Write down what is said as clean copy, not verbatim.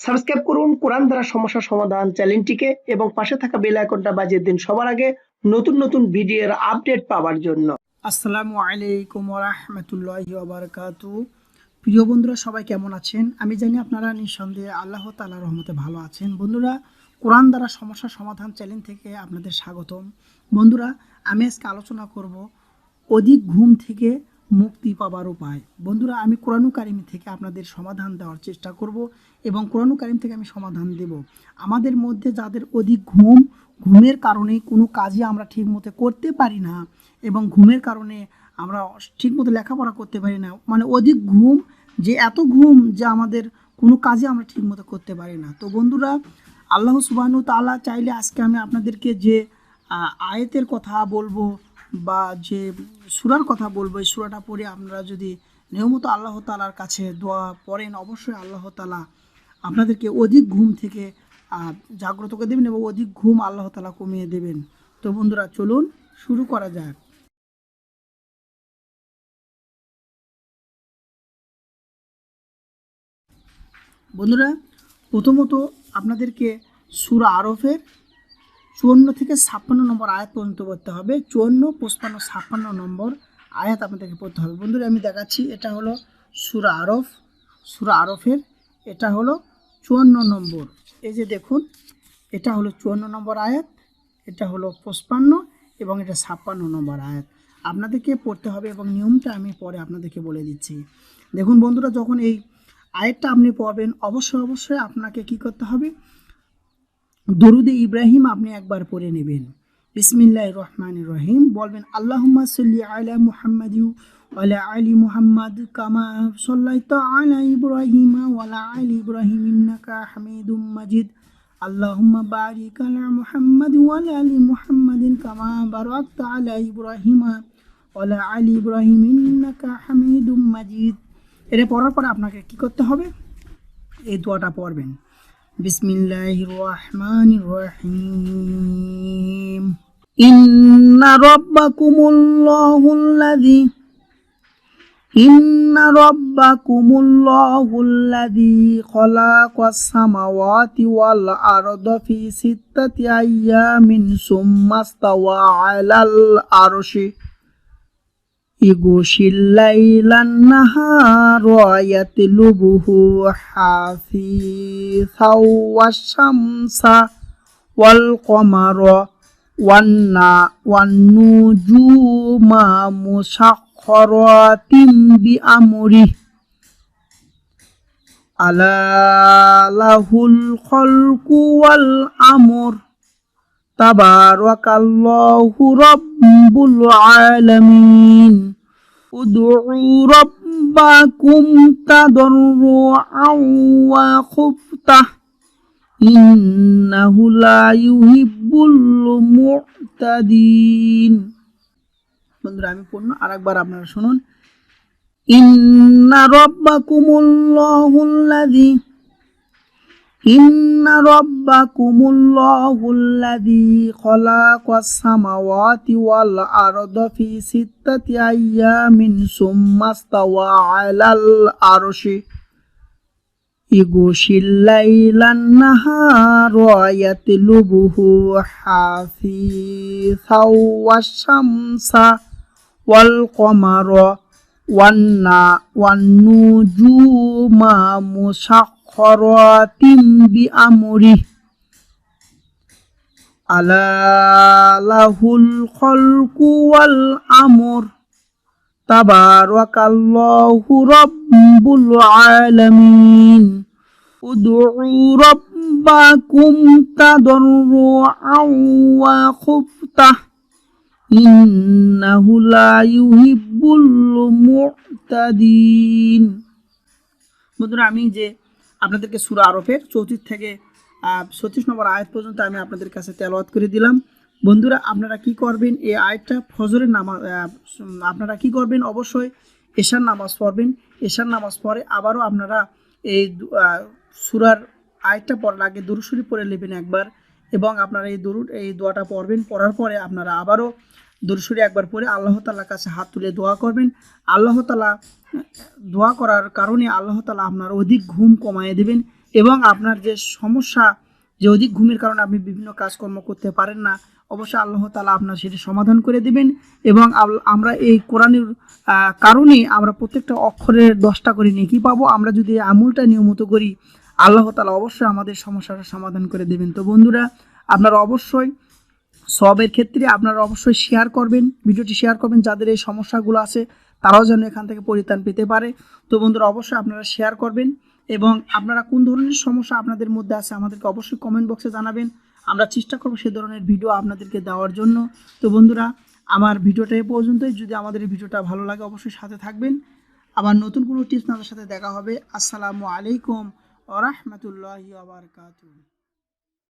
Subscribe করুন কোরআন দ্বারা সমস্যা সমাধান চ্যানেলটিকে এবং পাশে থাকা বেল আইকনটা বাজিয়ে দিন সবার আগে নতুন নতুন ভিডিওর আপডেট পাওয়ার জন্য। আসসালামু আলাইকুম ওয়া রাহমাতুল্লাহি ওয়া বারাকাতুহু। প্রিয় বন্ধুরা, সবাই কেমন আছেন? আমি জানি আপনারা নিঃসন্দেহে আল্লাহ তাআলার রহমতে ভালো আছেন। বন্ধুরা, কোরআন দ্বারা সমস্যা সমাধান চ্যানেল থেকে আপনাদের স্বাগতম। বন্ধুরা, আমি আজকে আলোচনা করব অধিক ঘুম থেকে মুক্তি পাবার উপায়। বন্ধুরা, আমি কোরআনুল কারীম থেকে আপনাদের সমাধান দেওয়ার চেষ্টা করব এবং কোরআনুল কারীম থেকে আমি সমাধান দেব। আমাদের মধ্যে যাদের অধিক ঘুমের কারণে কোনো কাজই আমরা ঠিকমতো করতে পারি না এবং ঘুমের কারণে আমরা ঠিকমতো লেখাপড়া করতে পারি না, মানে অধিক ঘুম, যে এত ঘুম যে আমাদের কোনো কাজে আমরা ঠিকমতো করতে পারি না। তো বন্ধুরা, আল্লাহ সুবহানাহু ওয়া তাআলা চাইলে আজকে আমি আপনাদেরকে যে আয়াতের কথা বলবো বা যে সূরার কথা বলবো, এই সূরাটা পড়ে আপনারা যদি নিয়মিত আল্লাহ তাআলার কাছে দোয়া পড়েন, অবশ্যই আল্লাহ তাআলা আপনাদেরকে অধিক ঘুম থেকে জাগ্রত করে দেবেন এবং অধিক ঘুম আল্লাহ তাআলা কমিয়ে দেবেন। তো বন্ধুরা, চলুন শুরু করা যাক। বন্ধুরা, প্রথমত আপনাদেরকে সূরা আরফের 54 থেকে 56 নম্বর আয়াত পর্যন্ত পড়তে হবে। 54, 55, 56 নম্বর আয়াত আপনাদেরকে পড়তে হবে। বন্ধুরা, আমি দেখাচ্ছি, এটা হলো সূরা আরফের এটা হলো 54 নম্বর। এই যে দেখুন, এটা হলো 54 নম্বর আয়াত, এটা হলো 55 এবং এটা 56 নম্বর আয়াত আপনাদেরকে পড়তে হবে এবং নিয়মটা আমি পরে আপনাদেরকে বলে দিচ্ছি। দেখুন বন্ধুরা, যখন এই আয়াতটা আপনি পড়বেন, অবশ্যই আপনাকে কি করতে হবে, দরুদে ইব্রাহিম আপনি একবার পড়ে নেবেন। বিসমিল্লাহির রহমানির রহিম বলবেন, আল্লাহুম্মা সাল্লি আলা মুহাম্মাদি ওয়া আলা আলি মুহাম্মাদ কামা সাল্লাইতা আলা ইব্রাহিম ওয়া আলা আলি ইব্রাহিম ইন্নাকা হামিদুম মাজিদ। আল্লাহুম্মা বারিক আলা মুহাম্মাদ ওয়া আলা আলি মুহাম্মাদিন কামা বারাকতা আলা ইব্রাহিম ওয়া আলা আলি ইব্রাহিম ইন্নাকা হামিদুম মাজিদ। এটা পড়ার পরে আপনাকে কি করতে হবে, এই দোয়াটা পড়বেন। বিসমিল্লাহির রহমানির রহিম। ইন্না রাব্বাকুমুল্লাহুল্লাযী খালাকাস সামাওয়াতি ওয়াল আরদা ফি সিত্তাতি আইয়ামিন সুম্মা ইস্তাওয়া আলাল আরশি ইগুশিল লাইলান নাহারা ইয়াতলুবুহু হাসিসাও ওয়াশ-শামসা ওয়াল কমারা ওয়ান নুজুমা মুসাখখারাতিন বিআমরিহি আলা লাহুল খালকু ওয়াল আমর তাবারাকাল্লাহু রাব্বুল আলামিন। উদউ রাব্বাকুম তাদাররুআন ওয়া খুফতাহ ইন্নাহু লা ইউহিব্বুল মু'তাদিন। বন্ধুরা, আমি পড়ব, আরেকবার আপনারা শুনুন। ইন্না রাব্বাকুমুল্লাহুল্লাযী খালাকাস সামাওয়াতি ওয়াল আরদা ফি সিত্তাতি আইয়ামিন সুম্মা ইস্তাওয়া আলাল আরশি ইগুশিল লাইলান নাহারা ইয়াতলুবুহু হাসিসাও ওয়াশ-শামসা ওয়াল কমারা ওয়ান নুজুমা মুসাখখারাতিন বিআমরিহি আলা লাহুল খালকু ওয়াল আমর তাবারাকাল্লাহু রাব্বুল আলামিন। উদউ রাব্বাকুম তাদাররুআন ওয়া খুফতাহ ইন্নাহু লা ইউহিব্বুল মু'তাদিন। বন্ধুরা, আমি যে আপনাদেরকে সূরা আরফের 34 থেকে 36 নম্বর আয়াত পর্যন্ত আমি আপনাদের কাছে তেলাওয়াত করে দিলাম। বন্ধুরা, আপনারা কি করবেন, এই আয়াতটা ফজরের নামাজ আপনারা কি করবেন, অবশ্যই এশার নামাজ পড়বেন। এশার নামাজ পড়ে আবারও আপনারা এই সূরার আয়াতটা পড়ার আগে দুরূদ শরীফ পড়ে নেবেন একবার এবং আপনারা এই দোয়াটা পড়বেন। পড়ার পরে আপনারা আবারও দুরূদ শরীফ একবার পড়ে আল্লাহ তাআলার কাছে হাত তুলে দোয়া করবেন। আল্লাহ তাআলা দোয়া করার কারণে আল্লাহ তাআলা আপনার অধিক ঘুম কমায় দেবেন এবং আপনার যে সমস্যা, যে অধিক ঘুমের কারণে আপনি বিভিন্ন কাজকর্ম করতে পারেন না, অবশ্যই আল্লাহ তাআলা আপনার সেটি সমাধান করে দেবেন। এবং আমরা এই কোরআনের কারণে আমরা প্রত্যেকটা অক্ষরের 10টা করে নেকি পাবো। আমরা যদি আমলটা নিয়মিত করি, আল্লাহ তাআলা অবশ্যই আমাদের সমস্যাটা সমাধান করে দেবেন। তো বন্ধুরা, আপনারা অবশ্যই সবের ক্ষেত্রে আপনারা অবশ্যই শেয়ার করবেন, ভিডিওটি শেয়ার করবেন, যাদের এই সমস্যাগুলো আছে তারাও যেন এখান থেকে পরিত্রাণ পেতে পারে। তো বন্ধুরা, অবশ্যই আপনারা শেয়ার করবেন এবং আপনারা কোন ধরনের সমস্যা আপনাদের মধ্যে আছে আমাদেরকে অবশ্যই কমেন্ট বক্সে জানাবেন। আমরা চেষ্টা করব সেই ধরনের ভিডিও আপনাদেরকে দেওয়ার জন্য। তো বন্ধুরা, আমার ভিডিওটা এ পর্যন্তই। যদি আমাদের এই ভিডিওটা ভালো লাগে অবশ্যই সাথে থাকবেন। আবার নতুন কোনো টিপস আপনাদের সাথে দেখা হবে। আসসালামু আলাইকুম ওয়া রাহমাতুল্লাহি ওয়া বারাকাতুহু।